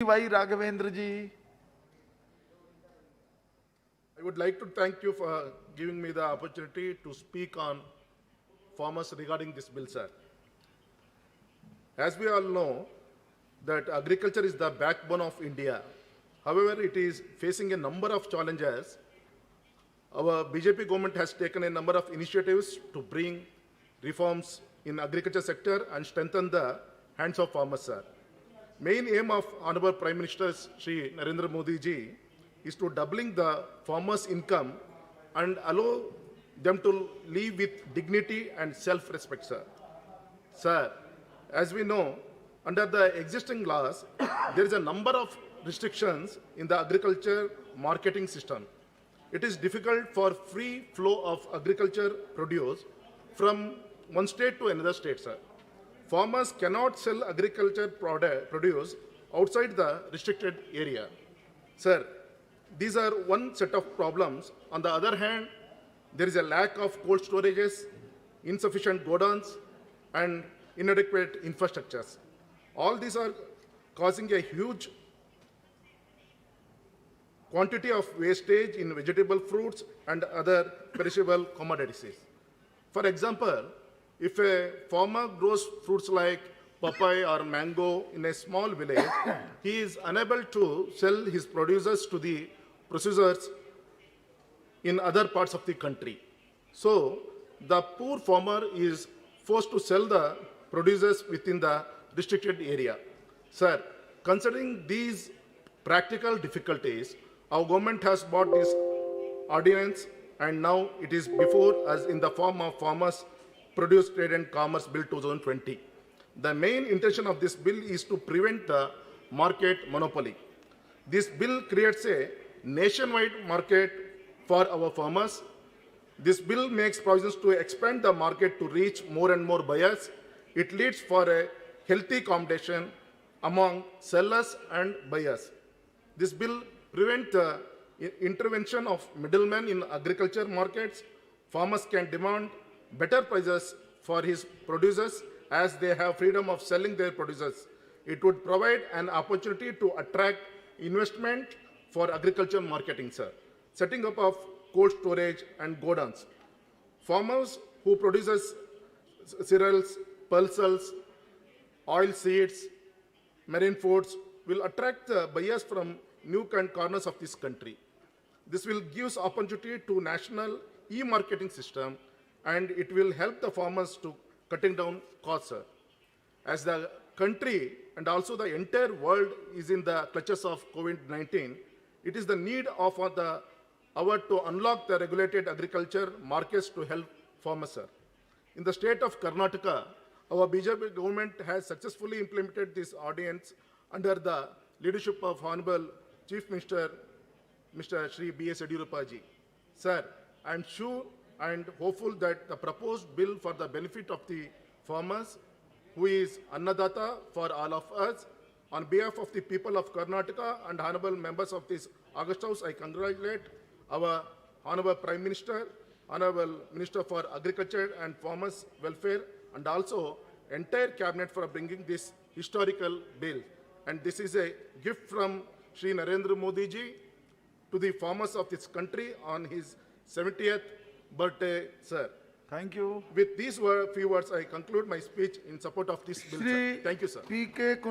Y Raghavendra ji. I would like to thank you for giving me the opportunity to speak on farmers regarding this bill, sir. As we all know, that agriculture is the backbone of India. However, it is facing a number of challenges. Our BJP government has taken a number of initiatives to bring reforms in agriculture sector and strengthen the hands of farmers, sir. Main aim of Honorable Prime Minister Shri Narendra Modi ji is to doubling the farmers' income and allow them to live with dignity and self-respect, sir. Sir, as we know, under the existing laws, there is a number of restrictions in the agriculture marketing system. It is difficult for free flow of agriculture produce from one state to another state, sir. Farmers cannot sell agriculture produce outside the restricted area. Sir, these are one set of problems. On the other hand, there is a lack of cold storages, insufficient godowns, and inadequate infrastructures. All these are causing a huge quantity of wastage in vegetable fruits and other perishable commodities. For example, if a farmer grows fruits like papaya or mango in a small village, he is unable to sell his produces to the processors in other parts of the country. So, the poor farmer is forced to sell the produces within the restricted area. Sir, considering these practical difficulties, our government has brought this ordinance and now it is before us in the form of Farmers Produce Trade and Commerce Bill 2020. The main intention of this bill is to prevent the market monopoly. This bill creates a nationwide market for our farmers. This bill makes provisions to expand the market to reach more and more buyers. It leads for a healthy competition among sellers and buyers. This bill prevents the intervention of middlemen in agriculture markets. Farmers can demand better prices for his producers as they have freedom of selling their producers. It would provide an opportunity to attract investment for agriculture marketing, sir. Setting up of cold storage and godowns. Farmers who produces cereals, pulses, oil seeds, marine foods will attract the buyers from nook and corners of this country. This will give opportunity to national e-marketing system and it will help the farmers to cutting down costs, sir. As the country and also the entire world is in the clutches of COVID-19, it is the need of the hour to unlock the regulated agriculture markets to help farmers, sir. In the state of Karnataka, our BJP government has successfully implemented this ordinance under the leadership of Honorable Chief Minister, Mr. Shri B.S. Yediyurappa ji. Sir, I am sure and hopeful that the proposed bill for the benefit of the farmers, who is Annadata for all of us, on behalf of the people of Karnataka and honorable members of this August House, I congratulate our Honorable Prime Minister, Honorable Minister for Agriculture and Farmers Welfare, and also entire cabinet for bringing this historical bill. And this is a gift from Shri Narendra Modi ji to the farmers of this country on his 70th birthday, sir. Thank you. With these few words, I conclude my speech in support of this bill, sir. Thank you, sir. P.K.